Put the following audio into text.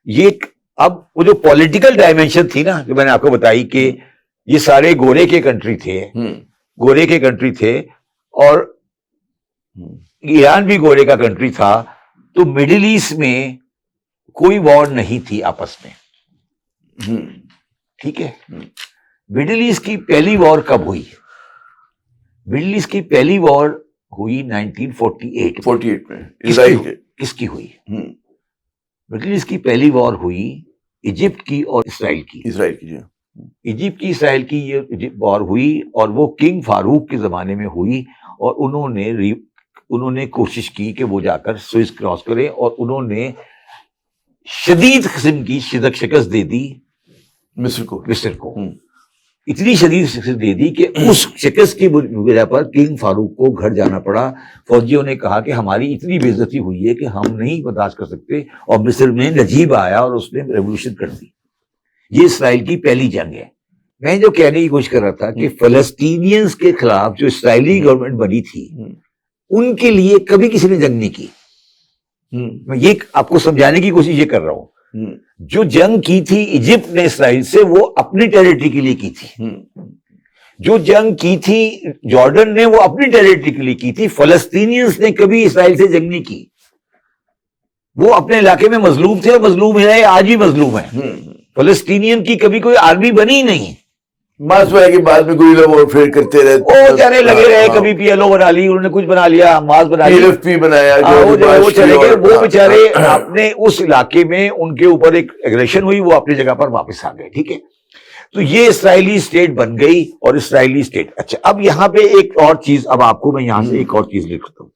یہ اب وہ جو پولیٹیکل ڈائمینشن تھی نا جو میں نے آپ کو بتائی کہ یہ سارے گورے کے کنٹری تھے اور ایران بھی گورے کا کنٹری تھا, تو مڈل ایسٹ میں کوئی وار نہیں تھی آپس میں, ٹھیک ہے. مڈل ایسٹ کی پہلی وار کب ہوئی؟ مڈل ایسٹ کی پہلی وار ہوئی 1948 میں. کس کی ہوئی؟ مڈل ایسٹ کی پہلی وار ہوئی ایجپٹ کی اور اسرائیل کی. ایجپٹ کی اسرائیل کی یہ وار ہوئی اور وہ کنگ فاروق کے زمانے میں ہوئی, اور انہوں نے کوشش کی کہ وہ جا کر سوئس کراس کریں, اور انہوں نے شدید قسم کی شکست دے دی مصر کو. اتنی شدید شکست دے دی کہ اس شکست کی وجہ پر کنگ فاروق کو گھر جانا پڑا. فوجیوں نے کہا کہ ہماری اتنی بے عزتی ہوئی ہے کہ ہم نہیں برداشت کر سکتے, اور مصر میں نجیب آیا اور اس نے ریولوشن کر دی. یہ اسرائیل کی پہلی جنگ ہے. میں جو کہنے کی کوشش کر رہا تھا کہ فلسطینینز کے خلاف جو اسرائیلی گورنمنٹ بنی تھی ان کے لیے کبھی کسی نے جنگ نہیں کی. میں یہ آپ کو سمجھانے کی کوشش یہ کر رہا ہوں, جو جنگ کی تھی ایجپٹ نے اسرائیل سے وہ اپنی ٹیریٹری کے لیے کی تھی. جو جنگ کی تھی جارڈن نے وہ اپنی ٹیریٹری کے لیے کی تھی. فلسطینینز نے کبھی اسرائیل سے جنگ نہیں کی. وہ اپنے علاقے میں مظلوم تھے اور مظلوم ہے, آج بھی مظلوم ہے. فلسطینین کی کبھی کوئی آرمی بنی نہیں. بعد میں کوئی لوگ اور پھر کرتے رہے, وہ بیچارے لگے رہے, کبھی پی ایل او بنا لی, انہوں نے کچھ بنا لیا, حماس بنا لی, PLF بنایا, وہ چلے گئے. وہ بیچارے اپنے اس علاقے میں ان کے اوپر ایک ایگریشن ہوئی, وہ اپنی جگہ پر واپس آ گئے. ٹھیک ہے, تو یہ اسرائیلی اسٹیٹ بن گئی اور اسرائیلی اسٹیٹ. اچھا, اب یہاں پہ ایک اور چیز, اب آپ کو میں یہاں سے ایک اور چیز لکھتا ہوں.